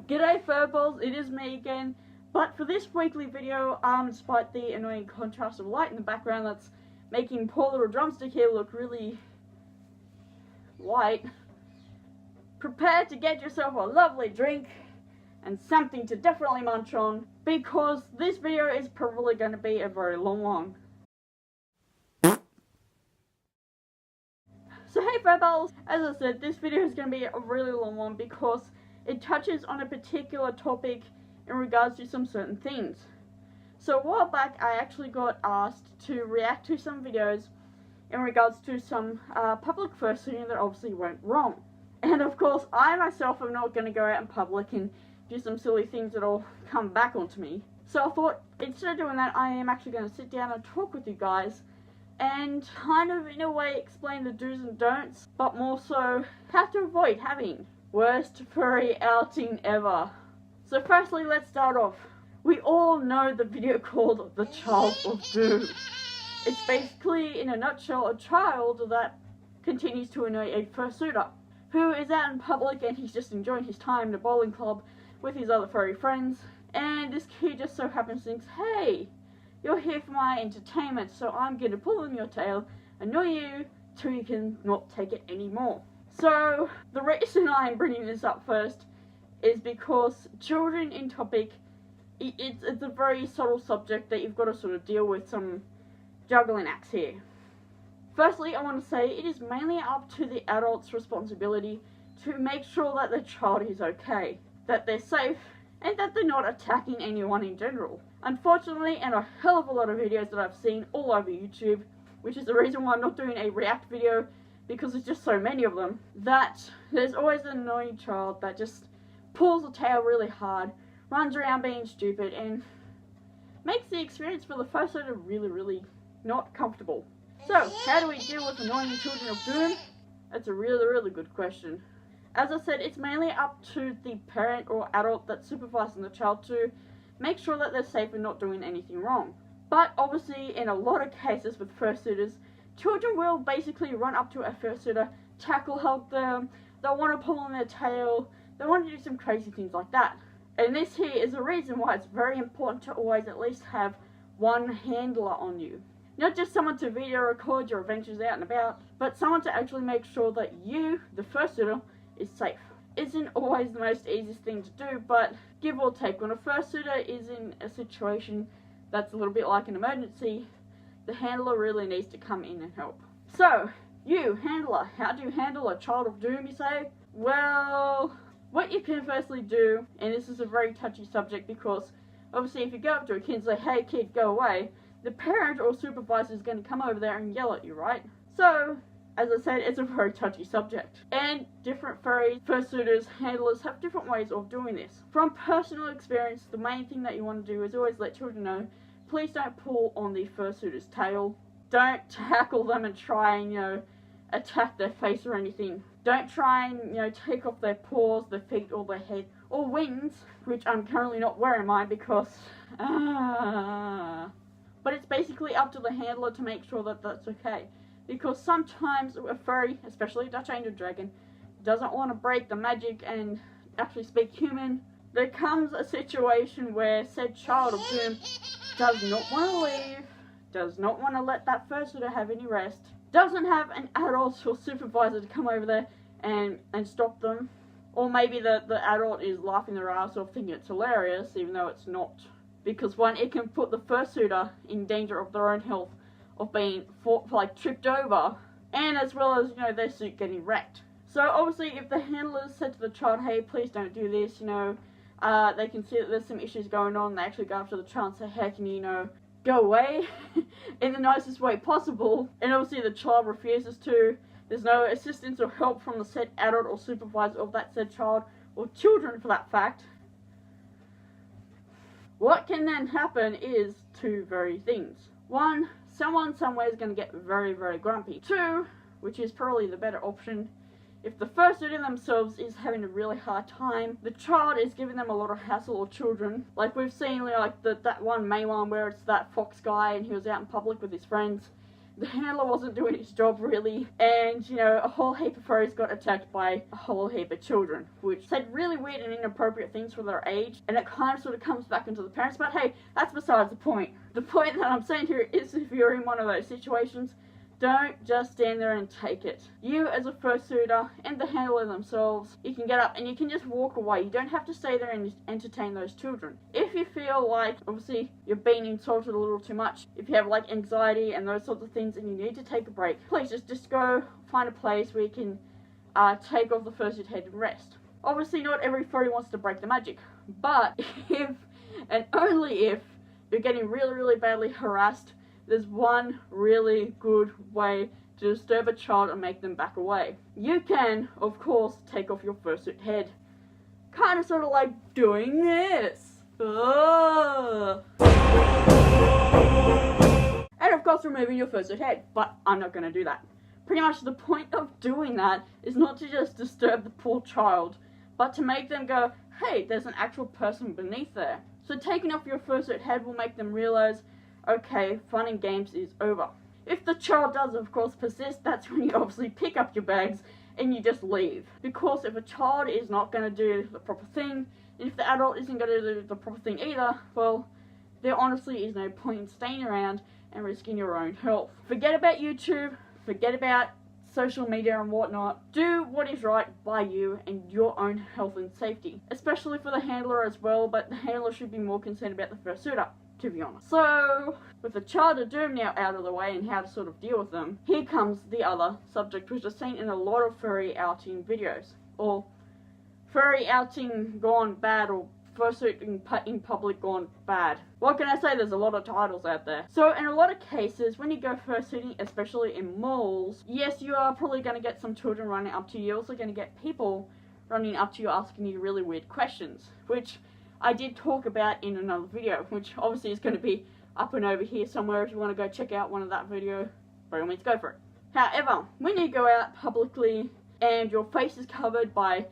G'day Furballs, it is me again, but for this weekly video, despite the annoying contrast of light in the background that's making poor little drumstick here look really white, prepare to get yourself a lovely drink and something to definitely munch on, because this video is probably going to be a very long one. So hey Furballs, as I said, this video is going to be a really long one because it touches on a particular topic in regards to some certain things. So a while back I actually got asked to react to some videos in regards to some public fursuiting that obviously went wrong. And of course I myself am not going to go out in public and do some silly things that'll come back onto me. So I thought instead of doing that, I am actually going to sit down and talk with you guys and kind of in a way explain the do's and don'ts, but more so how to avoid having worst furry outing ever. So firstly, let's start off. We all know the video called The Child of Doom. It's basically, in a nutshell, a child that continues to annoy a fursuiter who is out in public and he's just enjoying his time in a bowling club with his other furry friends, and this kid just so happens to think, hey, you're here for my entertainment, so I'm going to pull on your tail, annoy you till you can not take it anymore. So the reason I'm bringing this up first is because children in topic, it's a very subtle subject that you've got to sort of deal with some juggling acts here. Firstly, I want to say it is mainly up to the adult's responsibility to make sure that the child is okay, that they're safe, and that they're not attacking anyone in general. Unfortunately, and a hell of a lot of videos that I've seen all over YouTube, which is the reason why I'm not doing a react video, because there's just so many of them, that there's always an annoying child that just pulls the tail really hard, runs around being stupid, and makes the experience for the fursuiter really, really not comfortable. So, how do we deal with annoying children of doom? That's a really, really good question. As I said, it's mainly up to the parent or adult that's supervising the child to make sure that they're safe and not doing anything wrong. But obviously, in a lot of cases with fursuiters, children will basically run up to a fursuiter, tackle, hug them, they'll want to pull on their tail, they want to do some crazy things like that. And this here is the reason why it's very important to always at least have one handler on you. Not just someone to video record your adventures out and about, but someone to actually make sure that you, the fursuiter, is safe. Isn't always the most easiest thing to do, but give or take, when a fursuiter is in a situation that's a little bit like an emergency, the handler really needs to come in and help. So, you, handler, how do you handle a child of doom, you say? Well, what you can firstly do, and this is a very touchy subject because obviously if you go up to a kid and say, hey kid, go away, the parent or supervisor is going to come over there and yell at you, right? So, as I said, it's a very touchy subject. And different fursuiters, handlers have different ways of doing this. From personal experience, the main thing that you want to do is always let children know, please don't pull on the fursuiter's tail. Don't tackle them and try and, attack their face or anything. Don't try and, take off their paws, their feet, or their head, or wings, which I'm currently not wearing mine because, But it's basically up to the handler to make sure that that's okay. Because sometimes a furry, especially a Dutch Angel Dragon, doesn't want to break the magic and actually speak human. There comes a situation where said child of doom does not want to leave, does not want to let that fursuiter have any rest, doesn't have an adult or supervisor to come over there and stop them. Or maybe the adult is laughing their ass off thinking it's hilarious, even though it's not. Because one, it can put the fursuiter in danger of their own health, of being tripped over, and as well as, their suit getting wrecked. So obviously if the handlers said to the child, hey, please don't do this, they can see that there's some issues going on, they actually go after the child and say, hey, can you, go away in the nicest way possible, and obviously the child refuses to, there's no assistance or help from the said adult or supervisor of that said child, or children for that fact, what can then happen is two very things. One, someone somewhere is going to get very, very grumpy. Two, which is probably the better option, if the fursuiter themselves is having a really hard time, the child is giving them a lot of hassle, or children. Like we've seen, that one main one where it's that fox guy and he was out in public with his friends the handler wasn't doing his job really, and you know, a whole heap of furries got attacked by a whole heap of children, which said really weird and inappropriate things for their age, and it kind of sort of comes back into the parents, but hey, that's besides the point. The point that I'm saying here is, if you're in one of those situations, don't just stand there and take it. You, as a fursuiter and the handler themselves, you can get up and you can just walk away. You don't have to stay there and entertain those children. If you feel like, obviously, you're being insulted a little too much, if you have like anxiety and those sorts of things and you need to take a break, please just go find a place where you can take off the fursuit head and rest. Obviously, not every furry wants to break the magic, but if, and only if, you're getting really, really badly harassed, there's one really good way to disturb a child and make them back away. You can, of course, take off your fursuit head. Kind of sort of like doing this. And of course removing your fursuit head, but I'm not going to do that. Pretty much the point of doing that is not to just disturb the poor child, but to make them go, hey, there's an actual person beneath there. So taking off your fursuit head will make them realize, okay, fun and games is over. If the child does, of course, persist, that's when you obviously pick up your bags and you just leave. Because if a child is not going to do the proper thing, and if the adult isn't going to do the proper thing either, well, there honestly is no point in staying around and risking your own health. Forget about YouTube, forget about social media and whatnot. Do what is right by you and your own health and safety. Especially for the handler as well, but the handler should be more concerned about the fursuiter, to be honest. So, with the Child of Doom now out of the way and how to sort of deal with them, here comes the other subject, which is seen in a lot of furry outing videos. Or furry outing gone bad, or fursuit in public gone bad. What can I say? There's a lot of titles out there. So in a lot of cases, when you go fursuiting, especially in malls, yes, you are probably going to get some children running up to you. You're also going to get people running up to you asking you really weird questions, which I did talk about in another video, which obviously is going to be up and over here somewhere. If you want to go check out one of that video, by all means go for it. However, when you go out publicly and your face is covered by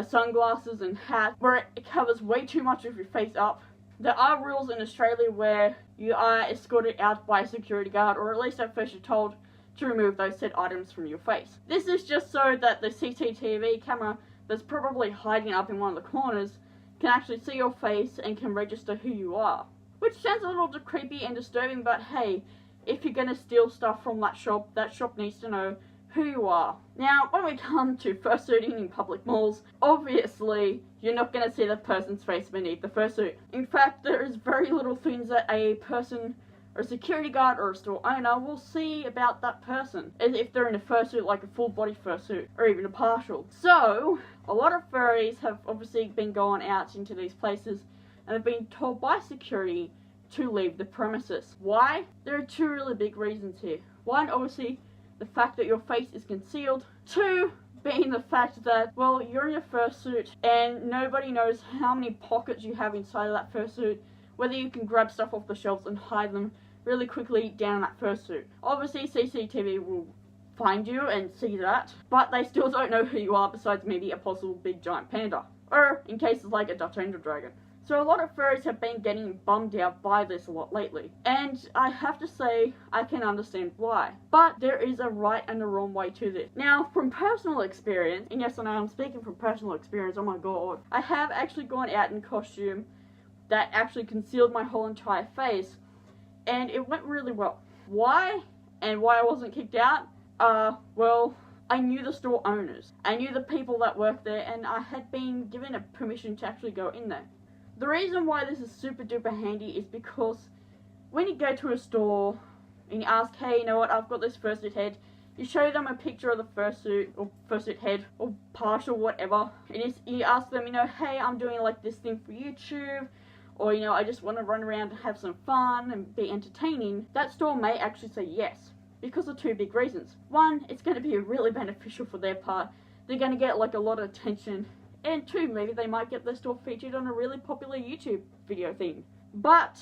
sunglasses and hat, where it covers way too much of your face up, there are rules in Australia where you are escorted out by a security guard, or at least at first you're told to remove those said items from your face. This is just so that the CCTV camera that's probably hiding up in one of the corners can actually see your face and can register who you are. Which sounds a little creepy and disturbing, but hey, if you're gonna steal stuff from that shop needs to know who you are. Now, when we come to fursuiting in public malls, obviously, you're not going to see the person's face beneath the fursuit. In fact, there is very little things that a person, or a security guard, or a store owner will see about that person, as if they're in a fursuit, like a full body fursuit, or even a partial. So, a lot of furries have obviously been going out into these places, and have been told by security to leave the premises. Why? There are two really big reasons here. One, obviously, the fact that your face is concealed. Two, being the fact that, well, you're in your fursuit and nobody knows how many pockets you have inside of that fursuit, whether you can grab stuff off the shelves and hide them really quickly down that fursuit. Obviously, CCTV will find you and see that, but they still don't know who you are besides maybe a possible big giant panda. Or, in cases like a Dutch Angel Dragon. So a lot of furries have been getting bummed out by this a lot lately. And I have to say, I can understand why. But there is a right and a wrong way to this. Now, from personal experience, and yes, I know I'm speaking from personal experience, oh my god, I have actually gone out in costume that actually concealed my whole entire face, and it went really well. Why? And why I wasn't kicked out? Well, I knew the store owners. I knew the people that worked there, and I had been given a permission to actually go in there. The reason why this is super duper handy is because when you go to a store and you ask, hey, you know what, I've got this fursuit head, you show them a picture of the fursuit, or fursuit head, or partial, whatever, and you ask them, you know, hey, I'm doing like this thing for YouTube, or, you know, I just want to run around and have some fun and be entertaining, that store may actually say yes, because of two big reasons. One, it's going to be really beneficial for their part. They're going to get like a lot of attention. And two, maybe they might get their store featured on a really popular YouTube video thing. But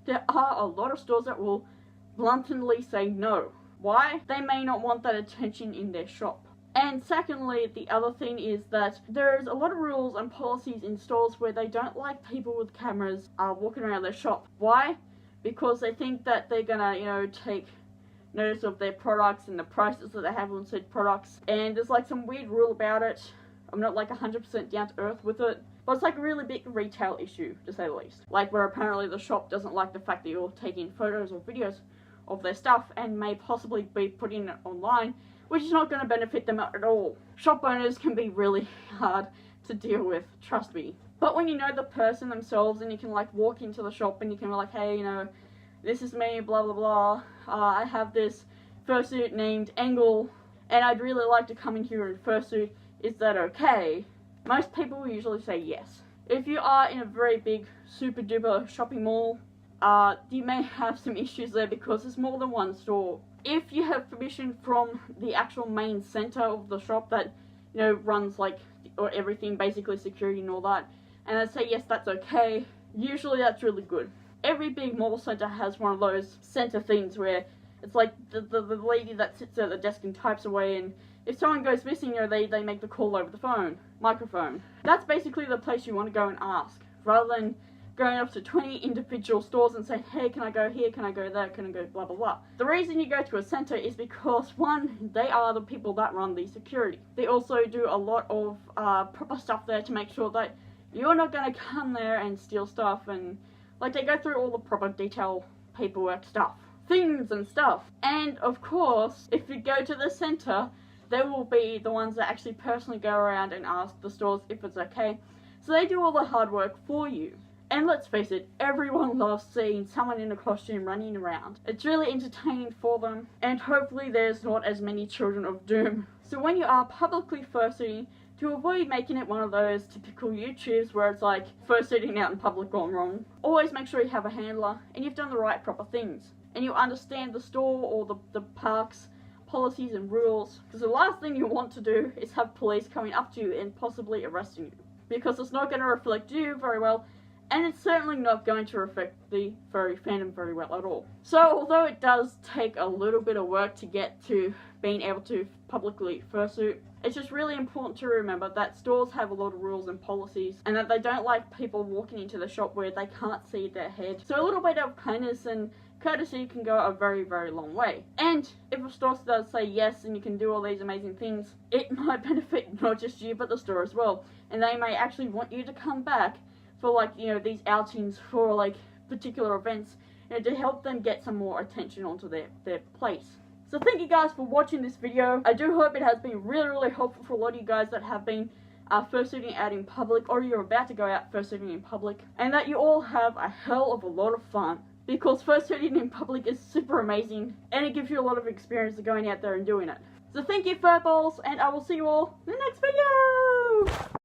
there are a lot of stores that will bluntly say no. Why? They may not want that attention in their shop. And secondly, the other thing is that there's a lot of rules and policies in stores where they don't like people with cameras walking around their shop. Why? Because they think that they're gonna, you know, take notice of their products and the prices that they have on said products. And there's like some weird rule about it. I'm not like 100% down to earth with it, but it's like a really big retail issue, to say the least. Like where apparently the shop doesn't like the fact that you're taking photos or videos of their stuff and may possibly be putting it online, which is not going to benefit them at all. Shop owners can be really hard to deal with, trust me. But when you know the person themselves and you can like walk into the shop and you can be like, hey, you know, this is me, blah blah blah, I have this fursuit named Engel and I'd really like to come in here in fursuit, is that okay? Most people will usually say yes. If you are in a very big super duper shopping mall, you may have some issues there because there's more than one store. If you have permission from the actual main center of the shop that, you know, runs like or everything, basically security and all that, and they say yes, that's okay, usually that's really good. Every big mall center has one of those center things where it's like the lady that sits at the desk and types away, and if someone goes missing, you know, they make the call over the microphone. That's basically the place you want to go and ask, rather than going up to 20 individual stores and saying, hey, can I go here, can I go there, can I go blah blah blah. The reason you go to a center is because, one, they are the people that run the security. They also do a lot of proper stuff there to make sure that you're not going to come there and steal stuff, and like they go through all the proper detail paperwork stuff, things and stuff. And of course, if you go to the center, they will be the ones that actually personally go around and ask the stores if it's okay. So they do all the hard work for you. And let's face it, everyone loves seeing someone in a costume running around. It's really entertaining for them, and hopefully there's not as many children of doom. So when you are publicly fursuiting, to avoid making it one of those typical YouTubes where it's like fursuiting out in public gone wrong, always make sure you have a handler and you've done the right proper things. And you understand the store or the park's policies and rules, because the last thing you want to do is have police coming up to you and possibly arresting you, because it's not going to reflect you very well, and it's certainly not going to reflect the furry fandom very well at all. So although it does take a little bit of work to get to being able to publicly fursuit, it's just really important to remember that stores have a lot of rules and policies, and that they don't like people walking into the shop where they can't see their head. So a little bit of kindness and courtesy can go a very, very long way. And if a store does say yes and you can do all these amazing things, it might benefit not just you but the store as well. And they may actually want you to come back for, like, you know, these outings for like particular events, you know, to help them get some more attention onto their place. So thank you guys for watching this video. I do hope it has been really, really helpful for a lot of you guys that have been fursuiting out in public, or you're about to go out fursuiting in public, and that you all have a hell of a lot of fun, because fursuiting in public is super amazing and it gives you a lot of experience of going out there and doing it. So thank you, furballs, and I will see you all in the next video!